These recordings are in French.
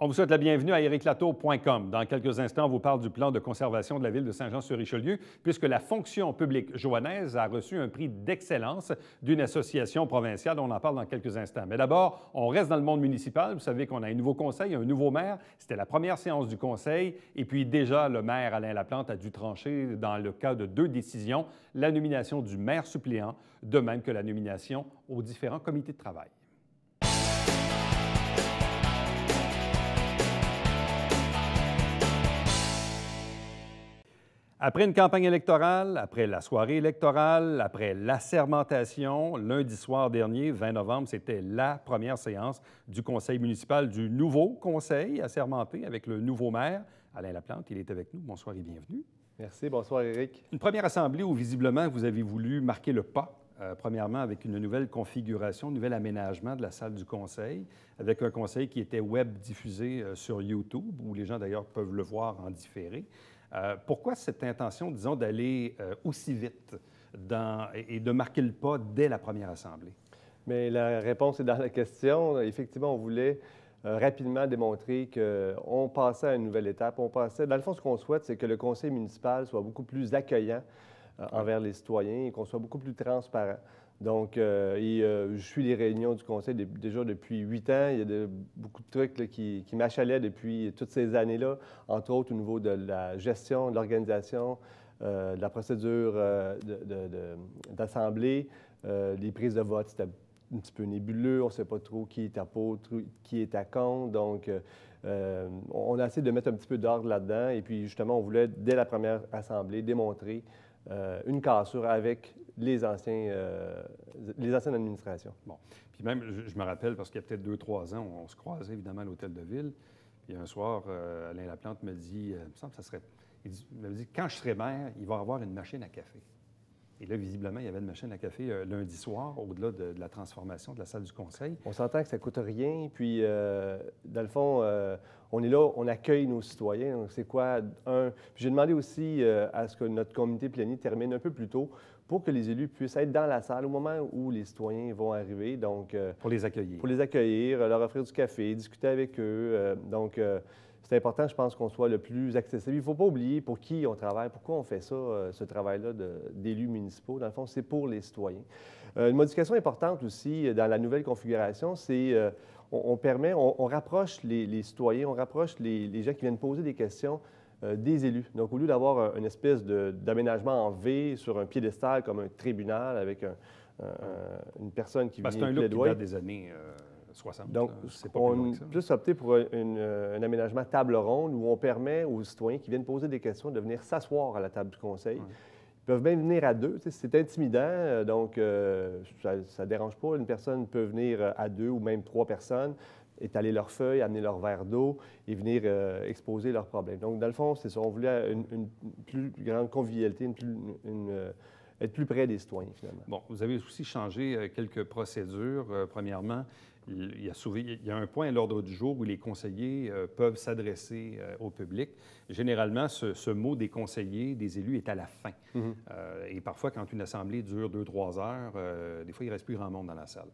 On vous souhaite la bienvenue à ériclatour.com. Dans quelques instants, on vous parle du plan de conservation de la ville de Saint-Jean-sur-Richelieu, puisque la fonction publique joannaise a reçu un prix d'excellence d'une association provinciale. On en parle dans quelques instants. Mais d'abord, on reste dans le monde municipal. Vous savez qu'on a un nouveau conseil, un nouveau maire. C'était la première séance du conseil. Et puis déjà, le maire Alain Laplante a dû trancher dans le cas de 2 décisions, la nomination du maire suppléant, de même que la nomination aux différents comités de travail. Après une campagne électorale, après la soirée électorale, après l'assermentation, lundi soir dernier, 20 novembre, c'était la première séance du conseil municipal du nouveau conseil assermenté avec le nouveau maire, Alain Laplante. Il est avec nous. Bonsoir et bienvenue. Merci. Bonsoir, Éric. Une première assemblée où, visiblement, vous avez voulu marquer le pas, premièrement avec une nouvelle configuration, un nouvel aménagement de la salle du conseil, avec un conseil qui était web diffusé sur YouTube, où les gens, d'ailleurs, peuvent le voir en différé. Pourquoi cette intention, disons, d'aller aussi vite et de marquer le pas dès la première assemblée? Mais la réponse est dans la question. Effectivement, on voulait rapidement démontrer qu'on passait à une nouvelle étape. Dans le fond, ce qu'on souhaite, c'est que le conseil municipal soit beaucoup plus accueillant envers les citoyens et qu'on soit beaucoup plus transparent. Donc, je suis les réunions du conseil déjà depuis 8 ans. Il y a beaucoup de trucs là, qui m'achalaient depuis toutes ces années-là, entre autres au niveau de la gestion, de l'organisation, de la procédure d'assemblée. Les prises de vote, c'était un petit peu nébuleux. On ne sait pas trop qui est apôtre, qui est à contre. Donc, on a essayé de mettre un petit peu d'ordre là-dedans. Et puis, justement, on voulait, dès la première assemblée, démontrer une cassure avec les anciennes administrations. Bon. Puis même, je me rappelle, parce qu'il y a peut-être 2-3 ans, on se croisait évidemment à l'hôtel de ville. Puis un soir, Alain Laplante me dit, il me semble que ça serait... Il me dit, quand je serai maire, il va y avoir une machine à café. Et là, visiblement, il y avait une machine à café lundi soir, au-delà de la transformation de la salle du conseil. On s'entend que ça ne coûte rien. Puis, dans le fond, on est là, on accueille nos citoyens. Donc, c'est quoi? J'ai demandé aussi à ce que notre comité plénier termine un peu plus tôt pour que les élus puissent être dans la salle au moment où les citoyens vont arriver. Donc, pour les accueillir. Pour les accueillir, leur offrir du café, discuter avec eux. C'est important, je pense, qu'on soit le plus accessible. Il ne faut pas oublier pour qui on travaille, pourquoi on fait ça, ce travail-là d'élus municipaux. Dans le fond, c'est pour les citoyens. Une modification importante aussi dans la nouvelle configuration, c'est on rapproche les citoyens, on rapproche les gens qui viennent poser des questions des élus. Donc, au lieu d'avoir une espèce d'aménagement en V sur un piédestal comme un tribunal avec une personne qui vient plaidoyer. C'est un look qui date des années 60. Donc, on a plus opté pour un aménagement table ronde où on permet aux citoyens qui viennent poser des questions de venir s'asseoir à la table du conseil. Ouais. Ils peuvent même venir à 2. C'est intimidant, donc ça ne dérange pas. Une personne peut venir à 2 ou même 3 personnes, étaler leurs feuilles, amener leur verre d'eau et venir exposer leurs problèmes. Donc, dans le fond, c'est ça. On voulait une plus grande convivialité, être plus près des citoyens, finalement. Bon, vous avez aussi changé quelques procédures. Premièrement, il y a un point à l'ordre du jour où les conseillers peuvent s'adresser au public. Généralement, ce mot des conseillers, des élus, est à la fin. Mm-hmm. Et parfois, quand une assemblée dure 2-3 heures, des fois, il ne reste plus grand monde dans la salle.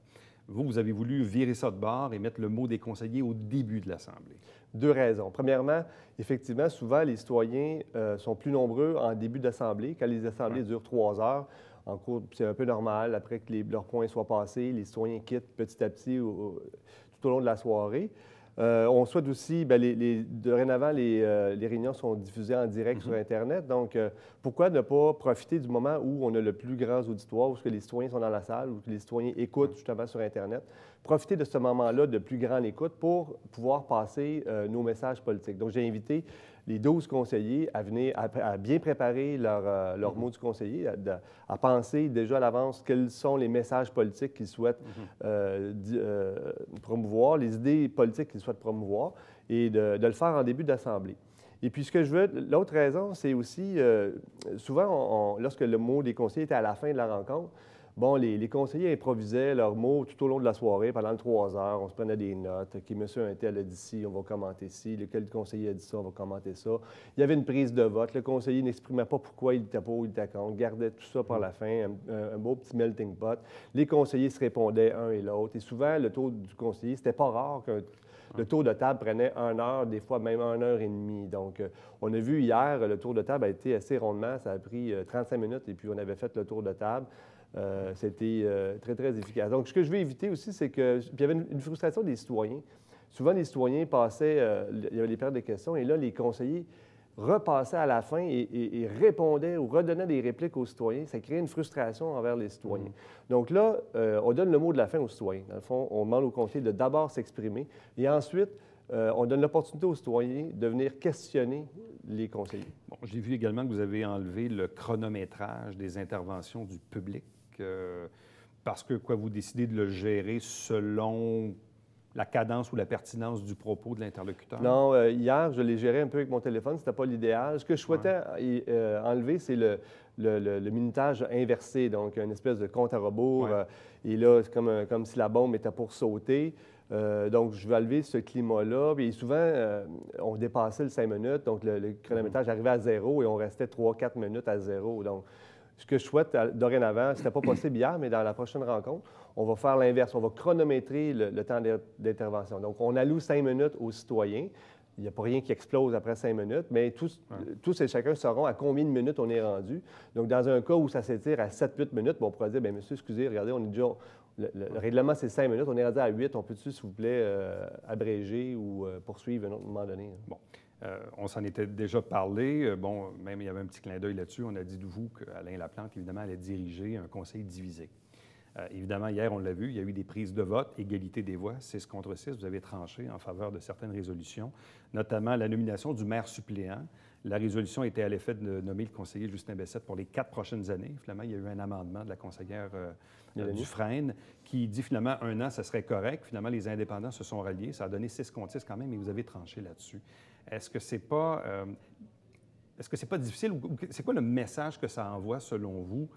Vous avez voulu virer ça de bord et mettre le mot des conseillers au début de l'Assemblée. 2 raisons. Premièrement, effectivement, souvent, les citoyens sont plus nombreux en début d'Assemblée. Quand les assemblées durent 3 heures, en cours, c'est un peu normal. Après que leurs points soient passés, les citoyens quittent petit à petit tout au long de la soirée. On souhaite aussi, dorénavant, les réunions sont diffusées en direct sur Internet. Donc, pourquoi ne pas profiter du moment où on a le plus grand auditoire, où les citoyens sont dans la salle, où les citoyens écoutent justement sur Internet? Profiter de ce moment-là de plus grande écoute pour pouvoir passer nos messages politiques. Donc, j'ai invité les 12 conseillers à venir, à bien préparer leur mot du conseiller, à penser déjà à l'avance quels sont les messages politiques qu'ils souhaitent promouvoir, les idées politiques qu'ils souhaitent promouvoir, et de le faire en début d'assemblée. Et puis, l'autre raison, c'est aussi, souvent, lorsque le mot des conseillers était à la fin de la rencontre, bon, les conseillers improvisaient leurs mots tout au long de la soirée, pendant 3 heures. On se prenait des notes. Qui monsieur un tel a dit ci, on va commenter ci. Lequel conseiller a dit ça, on va commenter ça. Il y avait une prise de vote. Le conseiller n'exprimait pas pourquoi il était pour ou il était contre. Gardait tout ça par la fin, un beau petit melting pot. Les conseillers se répondaient un et l'autre. Et souvent, le tour du conseiller, c'était pas rare Le tour de table prenait 1 heure, des fois même 1 heure et demie. Donc, on a vu hier, le tour de table a été assez rondement. Ça a pris 35 minutes et puis on avait fait le tour de table. C'était très, très efficace. Donc, ce que je veux éviter aussi, c'est que... Puis il y avait une frustration des citoyens. Souvent, les citoyens passaient, il y avait les périodes de questions, et là, les conseillers repassaient à la fin et répondaient ou redonnaient des répliques aux citoyens. Ça créait une frustration envers les citoyens. Donc là, on donne le mot de la fin aux citoyens. Dans le fond, on demande aux conseillers de d'abord s'exprimer et ensuite, on donne l'opportunité aux citoyens de venir questionner les conseillers. Bon, j'ai vu également que vous avez enlevé le chronométrage des interventions du public parce que quoi, vous décidez de le gérer selon la cadence ou la pertinence du propos de l'interlocuteur? Non, hier, je l'ai géré un peu avec mon téléphone. C'était pas l'idéal. Ce que je souhaitais enlever, c'est le minutage inversé, donc une espèce de compte à rebours. Et là, c'est comme si la bombe était pour sauter. Donc, je vais enlever ce climat-là. Et souvent, on dépassait le 5 minutes, donc le chronométrage arrivait à 0 et on restait 3-4 minutes à 0. Donc, ce que je souhaite dorénavant, ce n'était pas possible hier, mais dans la prochaine rencontre, on va faire l'inverse. On va chronométrer le temps d'intervention. Donc, on alloue 5 minutes aux citoyens. Il n'y a pas rien qui explose après 5 minutes, mais tous et chacun sauront à combien de minutes on est rendu. Donc, dans un cas où ça s'étire à 7-8 minutes, on pourrait dire, bien, monsieur, excusez, regardez, on est déjà... Le règlement, c'est 5 minutes. On est rendu à 8. On peut-tu, s'il vous plaît, abréger ou poursuivre à un autre moment donné? Bon. On s'en était déjà parlé. Bon, même il y avait un petit clin d'œil là-dessus. On a dit de vous qu'Alain Laplante, évidemment, allait diriger un conseil divisé. Évidemment, hier, on l'a vu, il y a eu des prises de vote, égalité des voix, 6 contre 6. Vous avez tranché en faveur de certaines résolutions, notamment la nomination du maire suppléant. La résolution était à l'effet de nommer le conseiller Justin Bessette pour les 4 prochaines années. Finalement, il y a eu un amendement de la conseillère Dufresne qui dit finalement 1 an, ça serait correct. Finalement, les indépendants se sont ralliés. Ça a donné 6 contre 6 quand même, et vous avez tranché là-dessus. Est-ce que c'est pas difficile? C'est quoi le message que ça envoie, selon vous,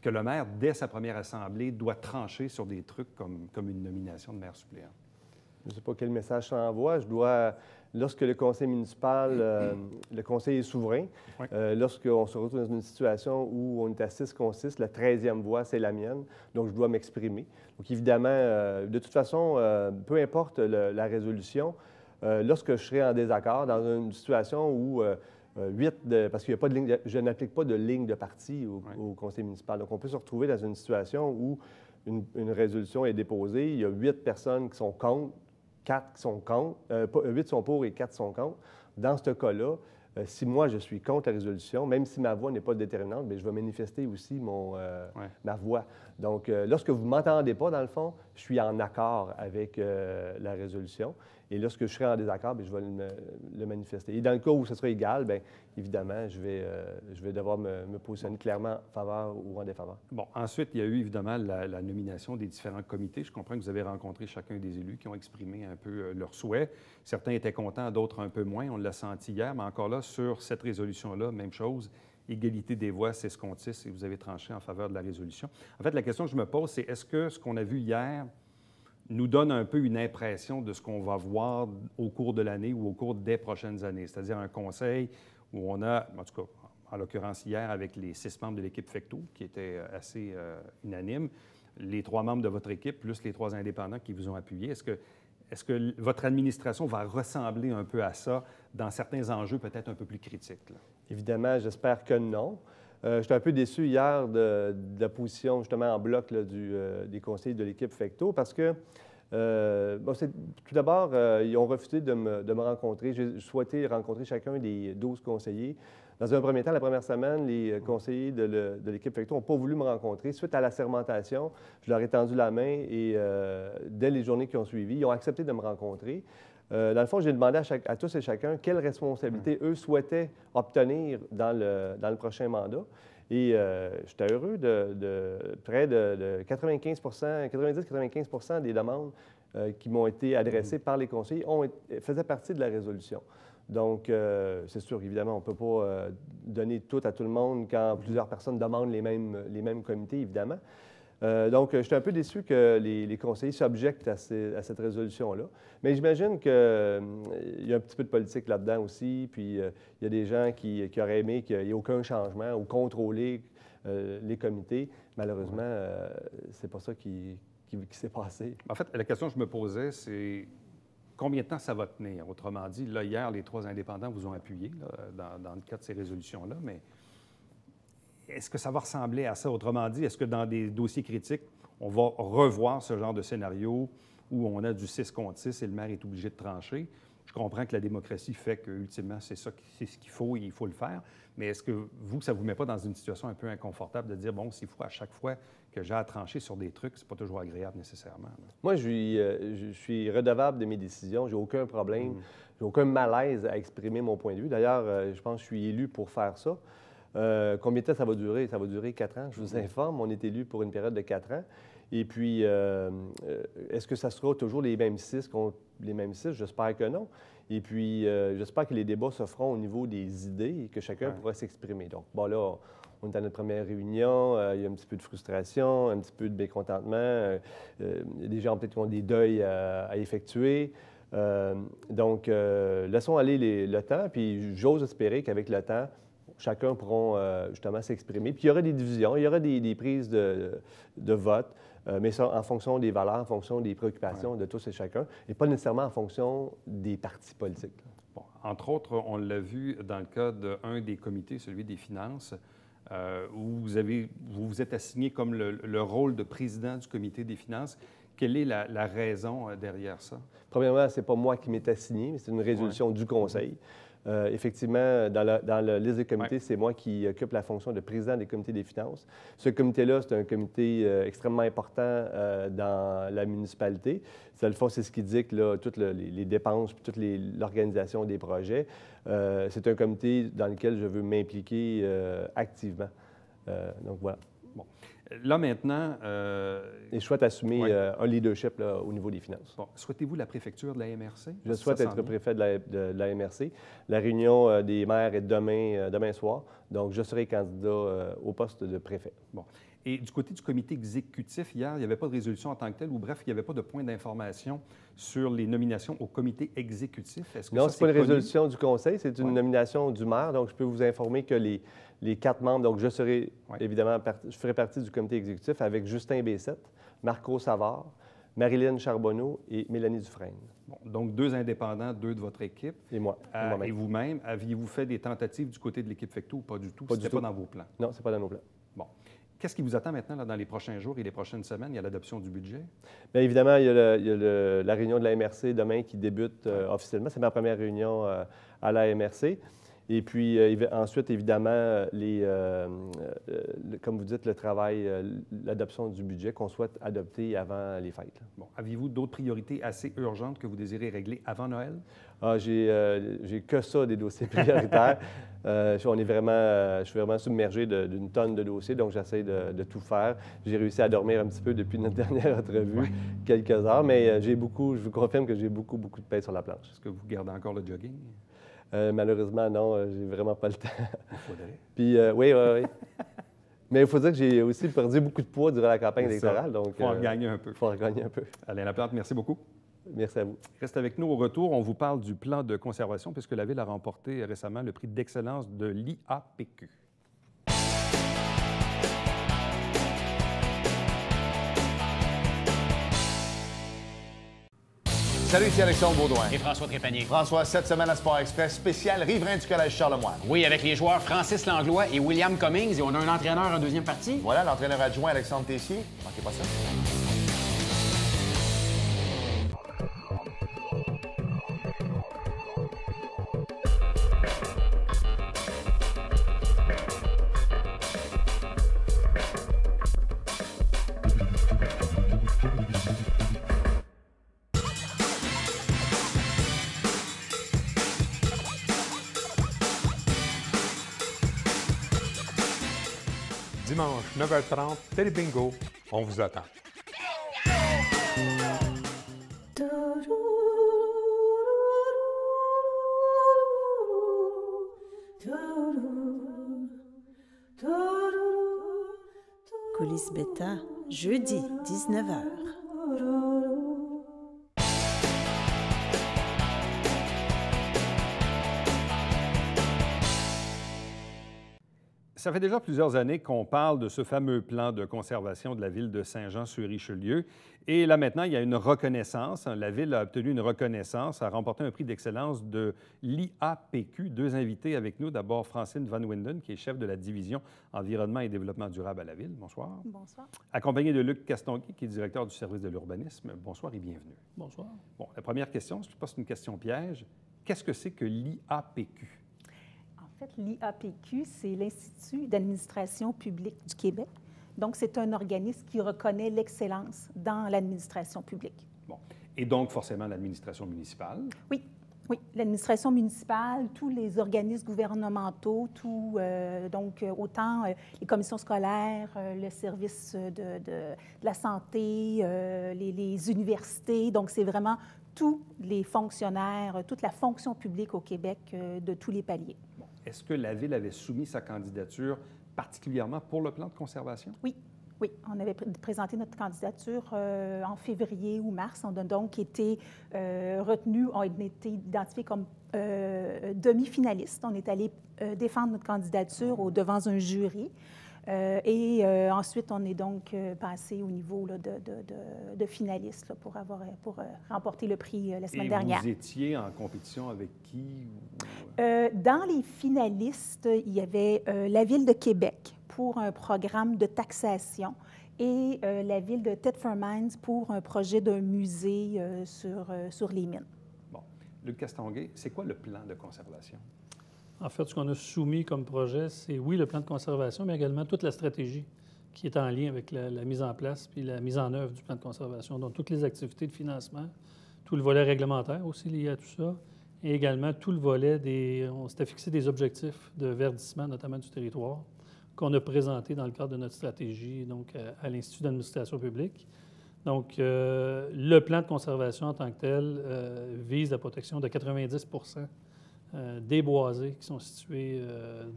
que le maire, dès sa première assemblée, doit trancher sur des trucs comme une nomination de maire suppléant? Je ne sais pas quel message ça envoie. Lorsque le conseil municipal, le conseil est souverain, lorsqu'on se retrouve dans une situation où on est à 6 contre 6, la 13e voix, c'est la mienne, donc je dois m'exprimer. Donc évidemment, de toute façon, peu importe la résolution, lorsque je serai en désaccord dans une situation où parce qu'il n'y a pas de ligne, je n'applique pas de ligne de parti au conseil municipal. Donc, on peut se retrouver dans une situation où une résolution est déposée, il y a 8 personnes qui sont contre, 4 qui sont contre, 8 sont pour et 4 sont contre. Dans ce cas-là, si moi, je suis contre la résolution, même si ma voix n'est pas déterminante, bien, je vais manifester aussi ma voix. Donc, lorsque vous ne m'entendez pas, dans le fond, je suis en accord avec la résolution. Et lorsque je serai en désaccord, bien, je vais le manifester. Et dans le cas où ce sera égal, bien, évidemment, je vais devoir me positionner clairement en faveur ou en défaveur. Bon, ensuite, il y a eu évidemment la nomination des différents comités. Je comprends que vous avez rencontré chacun des élus qui ont exprimé un peu leurs souhaits. Certains étaient contents, d'autres un peu moins. On l'a senti hier, mais encore là, sur cette résolution-là, même chose. Égalité des voix, 6 contre 6, et vous avez tranché en faveur de la résolution. En fait, la question que je me pose, c'est est-ce que ce qu'on a vu hier nous donne un peu une impression de ce qu'on va voir au cours de l'année ou au cours des prochaines années? C'est-à-dire un conseil où on a, en tout cas, en l'occurrence hier, avec les 6 membres de l'équipe FECTO, qui étaient assez unanimes, les 3 membres de votre équipe, plus les 3 indépendants qui vous ont appuyé. Est-ce que votre administration va ressembler un peu à ça dans certains enjeux peut-être un peu plus critiques, là? Évidemment, j'espère que non. J'étais un peu déçu hier de la position, justement, en bloc là, des conseillers de l'équipe FECTO parce que, tout d'abord, ils ont refusé de me rencontrer. J'ai souhaité rencontrer chacun des 12 conseillers. Dans un premier temps, la première semaine, les conseillers de l'équipe FECTO n'ont pas voulu me rencontrer. Suite à la sermentation, je leur ai tendu la main et dès les journées qui ont suivi, ils ont accepté de me rencontrer. Dans le fond, j'ai demandé à tous et chacun quelles responsabilités eux souhaitaient obtenir dans le prochain mandat. Et j'étais heureux de près de 90-95 des demandes qui m'ont été adressées par les conseillers faisaient partie de la résolution. Donc, c'est sûr, évidemment, on ne peut pas donner tout à tout le monde quand plusieurs personnes demandent les mêmes comités, évidemment. Donc, je suis un peu déçu que les conseillers s'objectent à cette résolution-là. Mais j'imagine qu'il y a un petit peu de politique là-dedans aussi. Puis, il y a des gens qui auraient aimé qu'il n'y ait aucun changement ou contrôler les comités. Malheureusement, c'est pas ça qui s'est passé. En fait, la question que je me posais, c'est Combien de temps ça va tenir? Autrement dit, là, hier, les 3 indépendants vous ont appuyé là, dans le cas de ces résolutions-là, mais est-ce que ça va ressembler à ça? Autrement dit, est-ce que dans des dossiers critiques, on va revoir ce genre de scénario où on a du 6 contre 6 et le maire est obligé de trancher? Je comprends que la démocratie fait qu'ultimement, c'est ce qu'il faut et il faut le faire. Mais est-ce que ça ne vous met pas dans une situation un peu inconfortable de dire, bon, s'il faut à chaque fois que j'ai à trancher sur des trucs, c'est pas toujours agréable nécessairement? Là. Moi, je suis redevable de mes décisions. J'ai aucun problème, j'ai aucun malaise à exprimer mon point de vue. D'ailleurs, je pense que je suis élu pour faire ça. Combien de temps ça va durer? Ça va durer 4 ans. Je vous informe, on est élu pour une période de 4 ans. Et puis, est-ce que ça sera toujours les mêmes 6 contre les mêmes 6? J'espère que non. Et puis, j'espère que les débats se feront au niveau des idées et que chacun pourra s'exprimer. Donc, bon, là, on est à notre première réunion, il y a un petit peu de frustration, un petit peu de mécontentement. Il y a des gens peut-être qui ont des deuils à effectuer. Donc, laissons aller le temps, puis j'ose espérer qu'avec le temps, chacun pourra justement s'exprimer. Puis il y aura des divisions, il y aura des prises de vote, mais ça en fonction des valeurs, en fonction des préoccupations de tous et chacun, et pas nécessairement en fonction des partis politiques. Bon, entre autres, on l'a vu dans le cas d'un des comités, celui des finances, où vous vous êtes assigné comme le rôle de président du comité des finances. Quelle est la raison derrière ça? Premièrement, ce n'est pas moi qui m'est assigné, mais c'est une résolution du Conseil. Effectivement, dans la liste des comités, c'est moi qui occupe la fonction de président des comités des finances. Ce comité-là, c'est un comité extrêmement important dans la municipalité. Dans le fond, c'est ce qui dicte là, toutes les dépenses puis toute l'organisation des projets. C'est un comité dans lequel je veux m'impliquer activement. Donc, voilà. Bon. Là, maintenant... Et je souhaite assumer un leadership là, au niveau des finances. Bon. Souhaitez-vous la préfecture de la MRC? Je souhaite être préfet de la MRC. La réunion des maires est demain soir, donc je serai candidat au poste de préfet. Bon. Et du côté du comité exécutif, hier, il n'y avait pas de résolution en tant que telle, ou bref, il n'y avait pas de point d'information sur les nominations au comité exécutif. Est-ce que non, ça, ce n'est pas une résolution du Conseil, c'est une nomination du maire. Donc, je peux vous informer que les 4 membres, donc je serai évidemment, je ferai partie du comité exécutif avec Justin Bessette, Marco Savard, Marilyn Charbonneau et Mélanie Dufresne. Bon, donc 2 indépendants, 2 de votre équipe. Et moi. Et vous-même, aviez-vous fait des tentatives du côté de l'équipe Fecteau ou pas du tout? C'était pas dans vos plans? Non, ce n'est pas dans nos plans. Bon. Qu'est-ce qui vous attend maintenant là, dans les prochains jours et les prochaines semaines? Il y a l'adoption du budget? Bien évidemment, il y a la réunion de la MRC demain qui débute officiellement. C'est ma première réunion à la MRC. Et puis ensuite, évidemment, comme vous dites, le travail, l'adoption du budget qu'on souhaite adopter avant les fêtes. Bon. Aviez-vous d'autres priorités assez urgentes que vous désirez régler avant Noël? J'ai que ça, des dossiers prioritaires. Je suis vraiment submergé d'une tonne de dossiers, donc j'essaie de tout faire. J'ai réussi à dormir un petit peu depuis notre dernière entrevue, quelques heures, mais je vous confirme que j'ai beaucoup de pain sur la planche. Est-ce que vous gardez encore le jogging? Malheureusement, non, j'ai vraiment pas le temps. Il faudrait. Puis, oui. Mais il faut dire que j'ai aussi perdu beaucoup de poids durant la campagne électorale. Donc, il faut en gagner un peu. Il faut en gagner un peu. Alain Laplante, merci beaucoup. Merci à vous. Reste avec nous au retour. On vous parle du plan de conservation puisque la Ville a remporté récemment le prix d'excellence de l'IAPQ. Salut, ici Alexandre Baudouin. Et François Trépanier. François, cette semaine à Sport Express, spécial riverain du Collège Charlemagne. Oui, avec les joueurs Francis Langlois et William Cummings. Et on a un entraîneur en deuxième partie. Voilà, l'entraîneur adjoint Alexandre Tessier. Manquez pas ça. Dimanche, 9h30, Télébingo, on vous attend. Coulisses Bêta, jeudi, 19h. Ça fait déjà plusieurs années qu'on parle de ce fameux plan de conservation de la ville de Saint-Jean-sur-Richelieu. Et là, maintenant, il y a une reconnaissance. La ville a obtenu une reconnaissance, a remporté un prix d'excellence de l'IAPQ. Deux invités avec nous. D'abord, Francine Van Winden, qui est chef de la division Environnement et Développement durable à la ville. Bonsoir. Bonsoir. Accompagné de Luc Castonguay, qui est directeur du service de l'urbanisme. Bonsoir et bienvenue. Bonsoir. Bon, la première question, je ne sais pas si c'est une question piège. Qu'est-ce que c'est que l'IAPQ? En fait, l'IAPQ, c'est l'Institut d'administration publique du Québec. Donc, c'est un organisme qui reconnaît l'excellence dans l'administration publique. Bon. Et donc, forcément, l'administration municipale? Oui, oui. L'administration municipale, tous les organismes gouvernementaux, autant les commissions scolaires, le service de la santé, les universités. Donc, c'est vraiment tous les fonctionnaires, toute la fonction publique au Québec de tous les paliers. Bon. Est-ce que la Ville avait soumis sa candidature particulièrement pour le plan de conservation? Oui. Oui, on avait présenté notre candidature en février ou mars. On a donc été retenus, on a été identifiés comme demi-finalistes. On est allé défendre notre candidature devant un jury. Ensuite, on est donc passé au niveau là, de finalistes là, pour remporter le prix la semaine dernière. Vous étiez en compétition avec qui? Dans les finalistes, il y avait la Ville de Québec pour un programme de taxation et la Ville de Thetford Mines pour un projet d'un musée sur les mines. Bon. Luc Castonguay, c'est quoi le plan de conservation? En fait, ce qu'on a soumis comme projet, c'est, oui, le plan de conservation, mais également toute la stratégie qui est en lien avec la mise en place puis la mise en œuvre du plan de conservation. Donc, toutes les activités de financement, tout le volet réglementaire aussi lié à tout ça, et également tout le volet on s'était fixé des objectifs de verdissement, notamment du territoire, qu'on a présenté dans le cadre de notre stratégie donc, à l'Institut d'administration publique. Donc, le plan de conservation en tant que tel vise la protection de 90 des boisés qui sont situés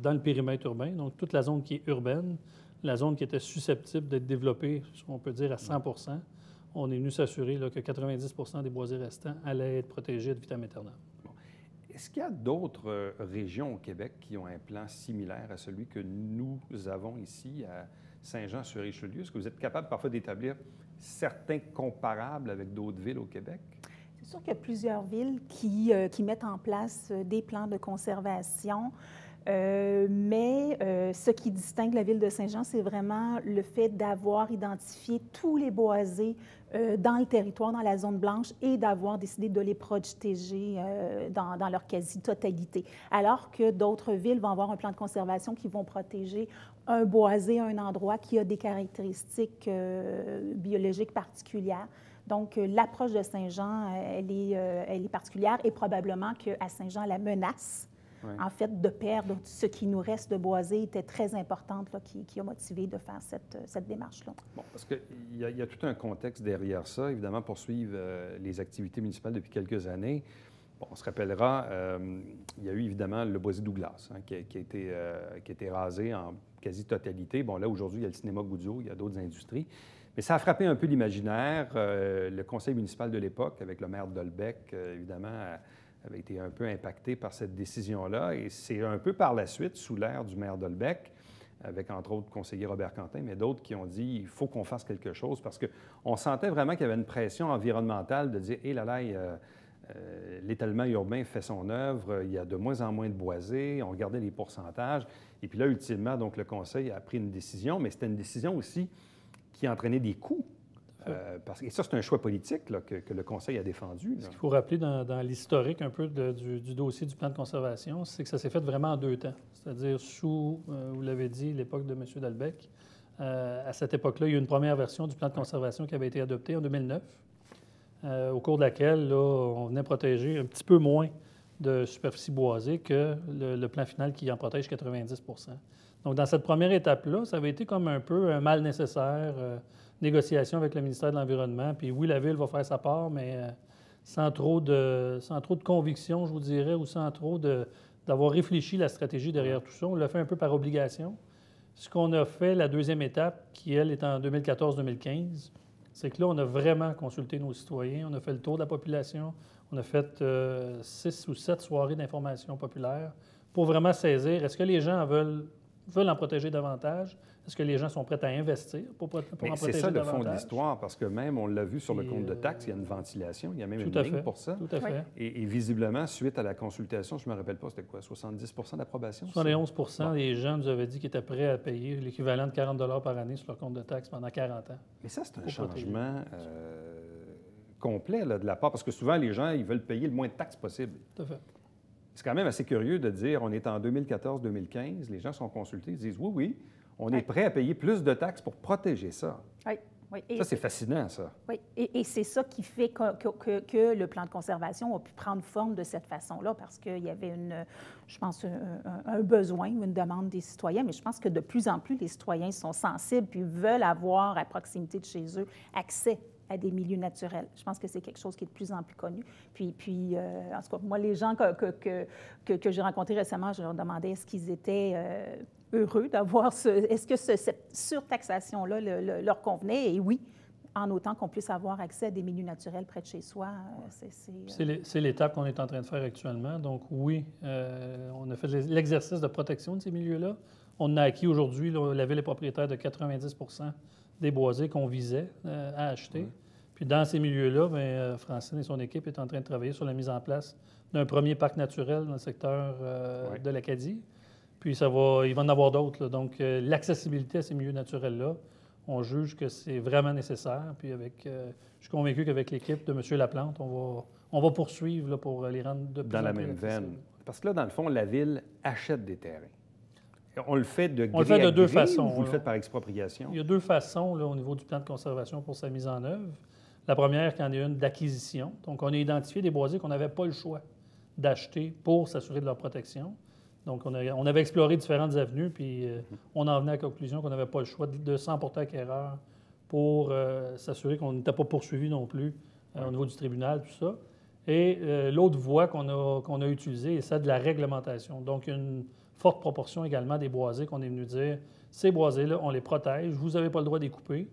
dans le périmètre urbain, donc toute la zone qui est urbaine, la zone qui était susceptible d'être développée, on peut dire à 100 on est venu s'assurer là, que 90 des boisés restants allaient être protégés de vitam aeternam. Est-ce qu'il y a d'autres régions au Québec qui ont un plan similaire à celui que nous avons ici à Saint-Jean-sur-Richelieu? Est-ce que vous êtes capable parfois d'établir certains comparables avec d'autres villes au Québec? C'est sûr qu'il y a plusieurs villes qui mettent en place des plans de conservation, mais ce qui distingue la ville de Saint-Jean, c'est vraiment le fait d'avoir identifié tous les boisés dans le territoire, dans la zone blanche, et d'avoir décidé de les protéger dans leur quasi-totalité. Alors que d'autres villes vont avoir un plan de conservation qui vont protéger un boisé à un endroit qui a des caractéristiques biologiques particulières. Donc, l'approche de Saint-Jean, elle est particulière et probablement qu'à Saint-Jean, la menace, en fait, de perdre ce qui nous reste de boisé était très importante, là, qui a motivé de faire cette démarche-là. Bon, parce qu'il y a tout un contexte derrière ça, évidemment, pour suivre les activités municipales depuis quelques années. Bon, on se rappellera, il y a eu évidemment le boisé Douglas, hein, qui a été rasé en quasi-totalité. Bon, là, aujourd'hui, il y a le cinéma Goudio, il y a d'autres industries. Mais ça a frappé un peu l'imaginaire. Le conseil municipal de l'époque, avec le maire Dolbec, évidemment, avait été un peu impacté par cette décision-là. Et c'est un peu par la suite, sous l'ère du maire Dolbec, avec entre autres le conseiller Robert Quentin, mais d'autres qui ont dit il faut qu'on fasse quelque chose parce qu'on sentait vraiment qu'il y avait une pression environnementale de dire hé là là, l'étalement urbain fait son œuvre, il y a de moins en moins de boisés, on regardait les pourcentages. Et puis là, ultimement, donc, le conseil a pris une décision, mais c'était une décision aussi qui entraînait des coûts. Et ça, c'est un choix politique là, que le Conseil a défendu. Ce qu'il faut rappeler dans l'historique un peu du dossier du plan de conservation, c'est que ça s'est fait vraiment en deux temps. C'est-à-dire sous, vous l'avez dit, l'époque de M. Dalbec. À cette époque-là, il y a eu une première version du plan de conservation qui avait été adoptée en 2009, au cours de laquelle là, on venait protéger un petit peu moins de superficie boisée que le plan final qui en protège 90 %. Donc, dans cette première étape-là, ça avait été comme un peu un mal nécessaire, négociation avec le ministère de l'Environnement. Puis oui, la Ville va faire sa part, mais sans trop de conviction, je vous dirais, ou sans trop d'avoir réfléchi la stratégie derrière tout ça. On l'a fait un peu par obligation. Ce qu'on a fait, la deuxième étape, qui, elle, est en 2014-2015, c'est que là, on a vraiment consulté nos citoyens, on a fait le tour de la population, on a fait 6 ou 7 soirées d'information populaire pour vraiment saisir, est-ce que les gens veulent veulent en protéger davantage? Est-ce que les gens sont prêts à investir pour en protéger davantage? C'est ça le fond de l'histoire, parce que même, on l'a vu sur le compte de taxes, il y a une ventilation, il y a même une ligne pour ça. Tout à fait. Et visiblement, suite à la consultation, je ne me rappelle pas, c'était quoi, 70 d'approbation? 71 des gens nous avaient dit qu'ils étaient prêts à payer l'équivalent de 40 $ par année sur leur compte de taxes pendant 40 ans. Mais ça, c'est un changement complet là, de la part, parce que souvent, les gens, ils veulent payer le moins de taxes possible. Tout à fait. C'est quand même assez curieux de dire, on est en 2014-2015, les gens sont consultés, ils disent, oui, on est prêt à payer plus de taxes pour protéger ça. Oui. Oui. Ça, c'est fascinant, ça. Oui, et c'est ça qui fait que le plan de conservation a pu prendre forme de cette façon-là, parce qu'il y avait, je pense, un besoin ou une demande des citoyens, mais je pense que de plus en plus, les citoyens sont sensibles puis veulent avoir à proximité de chez eux accès à des milieux naturels. Je pense que c'est quelque chose qui est de plus en plus connu. Puis en tout cas, moi, les gens que j'ai rencontrés récemment, je leur demandais est-ce qu'ils étaient heureux d'avoir est-ce que cette surtaxation-là leur convenait? Et oui, en autant qu'on puisse avoir accès à des milieux naturels près de chez soi. C'est l'étape qu'on est en train de faire actuellement. Donc oui, on a fait l'exercice de protection de ces milieux-là. On a acquis aujourd'hui, la ville est propriétaire de 90 des boisés qu'on visait à acheter. Puis dans ces milieux-là, Francine et son équipe est en train de travailler sur la mise en place d'un premier parc naturel dans le secteur de l'Acadie. Puis il va en avoir d'autres. Donc l'accessibilité à ces milieux naturels-là, on juge que c'est vraiment nécessaire. Puis je suis convaincu qu'avec l'équipe de M. Laplante, on va poursuivre là, pour les rendre de plus en plus dans la même veine. Parce que là, dans le fond, la ville achète des terrains. On le fait de gré à deux gré, façons. Ou vous le faites par expropriation? Il y a deux façons là, au niveau du plan de conservation pour sa mise en œuvre. La première, qu'il y en ait une d'acquisition. Donc, on a identifié des boisés qu'on n'avait pas le choix d'acheter pour s'assurer de leur protection. Donc, on avait exploré différentes avenues, puis on en venait à la conclusion qu'on n'avait pas le choix de s'emporter acquéreur pour s'assurer qu'on n'était pas poursuivi non plus au niveau du tribunal, tout ça. Et l'autre voie qu'on a utilisée est celle de la réglementation. Donc, une forte proportion également des boisés qu'on est venu dire, ces boisés-là, on les protège, vous n'avez pas le droit de les couper,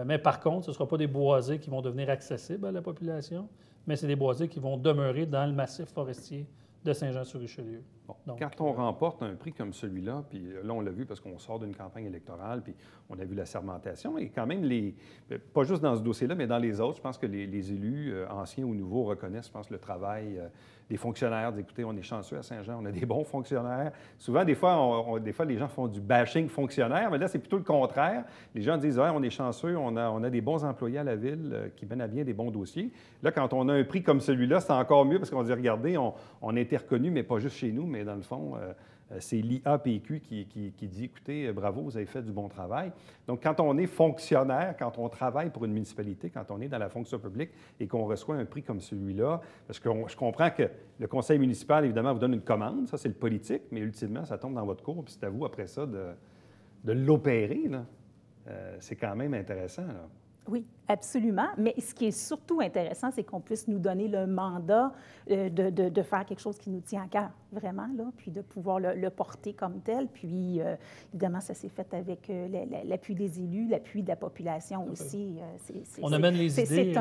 mais par contre, ce ne sera pas des boisés qui vont devenir accessibles à la population, mais c'est des boisés qui vont demeurer dans le massif forestier de Saint-Jean-sur-Richelieu. Bon, donc, quand on remporte un prix comme celui-là, puis là, on l'a vu parce qu'on sort d'une campagne électorale, puis on a vu la sermentation, et quand même, pas juste dans ce dossier-là, mais dans les autres, je pense que les élus, anciens ou nouveaux, reconnaissent, je pense, le travail des fonctionnaires. Écoutez, on est chanceux à Saint-Jean, on a des bons fonctionnaires. Souvent, des fois, les gens font du bashing fonctionnaire, mais là, c'est plutôt le contraire. Les gens disent, on est chanceux, on a des bons employés à la ville qui mènent à bien des bons dossiers. Là, quand on a un prix comme celui-là, c'est encore mieux parce qu'on dit, regardez, on a été reconnus, mais pas juste chez nous, mais dans le fond, c'est l'IAPQ qui dit, écoutez, bravo, vous avez fait du bon travail. Donc, quand on est fonctionnaire, quand on travaille pour une municipalité, quand on est dans la fonction publique et qu'on reçoit un prix comme celui-là, parce que je comprends que le conseil municipal, évidemment, vous donne une commande, ça, c'est le politique, mais ultimement, ça tombe dans votre cour, puis c'est à vous, après ça, de l'opérer, là. C'est quand même intéressant, là. Oui, absolument. Mais ce qui est surtout intéressant, c'est qu'on puisse nous donner le mandat de faire quelque chose qui nous tient à cœur, vraiment, là, puis de pouvoir le porter comme tel. Puis, évidemment, ça s'est fait avec l'appui des élus, l'appui de la population aussi. On amène les idées.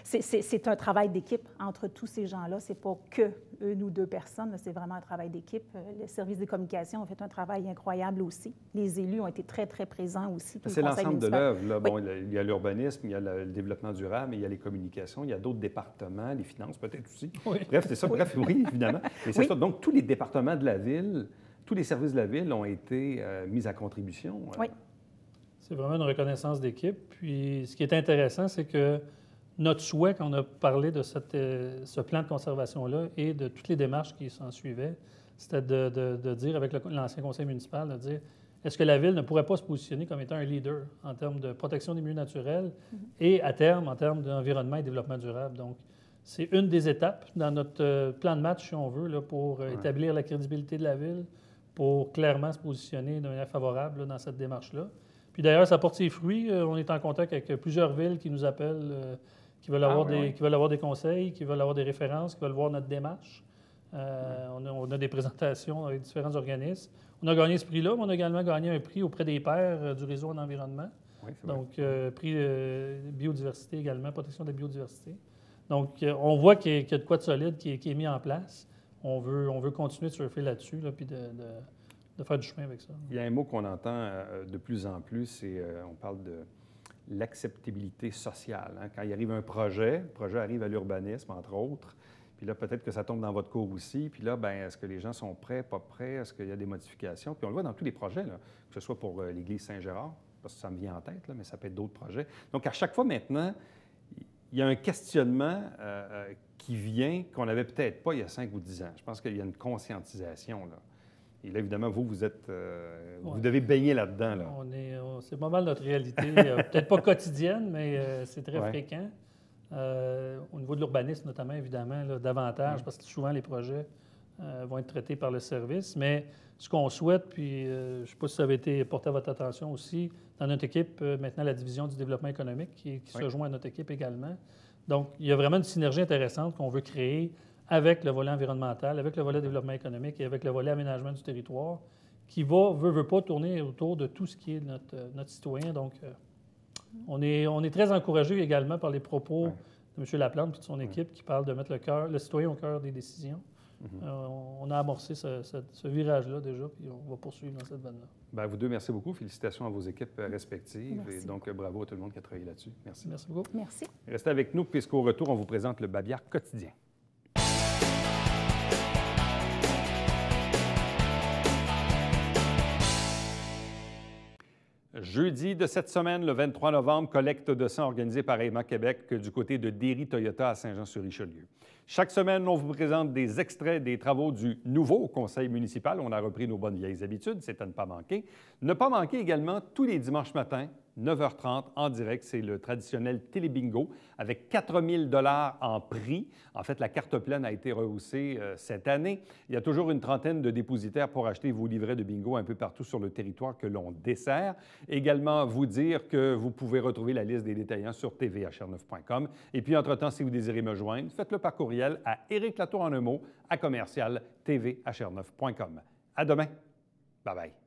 C'est un travail d'équipe entre tous ces gens-là. C'est pas que une ou deux personnes, c'est vraiment un travail d'équipe. Le service des communications a fait un travail incroyable aussi. Les élus ont été très, très présents aussi. C'est l'ensemble de l'œuvre, là. Oui. Bon, il y a l'urbanisme, il y a le développement durable, mais il y a les communications, il y a d'autres départements, les finances peut-être aussi. Oui. Bref, c'est ça. Bref, oui, évidemment. Mais c'est ça. Donc, tous les départements de la ville, tous les services de la ville ont été mis à contribution. Oui. C'est vraiment une reconnaissance d'équipe. Puis, ce qui est intéressant, c'est que notre souhait, quand on a parlé de ce plan de conservation-là et de toutes les démarches qui s'en suivaient, c'était de dire, avec l'ancien conseil municipal, de dire est-ce que la ville ne pourrait pas se positionner comme étant un leader en termes de protection des milieux naturels et, à terme, en termes d'environnement et développement durable. Donc, c'est une des étapes dans notre plan de match, si on veut, là, pour établir la crédibilité de la ville, pour clairement se positionner de manière favorable là, dans cette démarche-là. Puis d'ailleurs, ça porte ses fruits. On est en contact avec plusieurs villes qui nous appellent, qui veulent avoir des conseils, qui veulent avoir des références, qui veulent voir notre démarche. On a des présentations avec différents organismes. On a gagné ce prix-là, mais on a également gagné un prix auprès des pairs du réseau en environnement. Oui, donc, prix biodiversité également, protection de la biodiversité. Donc, on voit qu'il y a de quoi de solide qui est mis en place. On veut continuer de surfer là-dessus, là, puis faire du chemin avec ça. Il y a un mot qu'on entend de plus en plus, on parle de l'acceptabilité sociale. Hein. Quand il arrive un projet, le projet arrive à l'urbanisme, entre autres, puis là, peut-être que ça tombe dans votre cours aussi, puis là, bien, est-ce que les gens sont prêts, pas prêts, est-ce qu'il y a des modifications? Puis on le voit dans tous les projets, là, que ce soit pour l'Église Saint-Gérard, parce que ça me vient en tête, là, mais ça peut être d'autres projets. Donc, à chaque fois maintenant, il y a un questionnement qui vient qu'on n'avait peut-être pas il y a 5 ou 10 ans. Je pense qu'il y a une conscientisation, là. Et là, évidemment, vous êtes... vous devez baigner là-dedans, là. C'est pas mal notre réalité. Peut-être pas quotidienne, mais c'est très fréquent. Au niveau de l'urbanisme, notamment, évidemment, là, davantage, parce que souvent, les projets vont être traités par le service. Mais ce qu'on souhaite, puis je ne sais pas si ça avait été porté à votre attention aussi, dans notre équipe, maintenant, la division du développement économique qui se joint à notre équipe également. Donc, il y a vraiment une synergie intéressante qu'on veut créer avec le volet environnemental, avec le volet développement économique et avec le volet aménagement du territoire, qui veut pas tourner autour de tout ce qui est notre citoyen. Donc, on est très encouragé également par les propos de M. Laplante et de son équipe qui parlent de mettre le citoyen au cœur des décisions. On a amorcé ce virage-là déjà, puis on va poursuivre dans cette veine-là. Bien, vous deux, merci beaucoup. Félicitations à vos équipes respectives. Merci. Et donc, bravo à tout le monde qui a travaillé là-dessus. Merci. Merci beaucoup. Merci. Restez avec nous, puisqu'au retour, on vous présente le Babillard quotidien. Jeudi de cette semaine, le 23 novembre, collecte de sang organisée par EMA Québec du côté de Derry Toyota à Saint-Jean-sur-Richelieu. Chaque semaine, on vous présente des extraits des travaux du nouveau conseil municipal. On a repris nos bonnes vieilles habitudes, c'est à ne pas manquer. Ne pas manquer également tous les dimanches matins, 9h30 en direct. C'est le traditionnel télébingo avec 4 000 $ en prix. En fait, la carte pleine a été rehaussée cette année. Il y a toujours une trentaine de dépositaires pour acheter vos livrets de bingo un peu partout sur le territoire que l'on dessert. Également, vous dire que vous pouvez retrouver la liste des détaillants sur tvhr9.com. Et puis, entre-temps, si vous désirez me joindre, faites-le par courriel à Éric Latour en un mot, à commercial tvhr9.com. À demain. Bye-bye.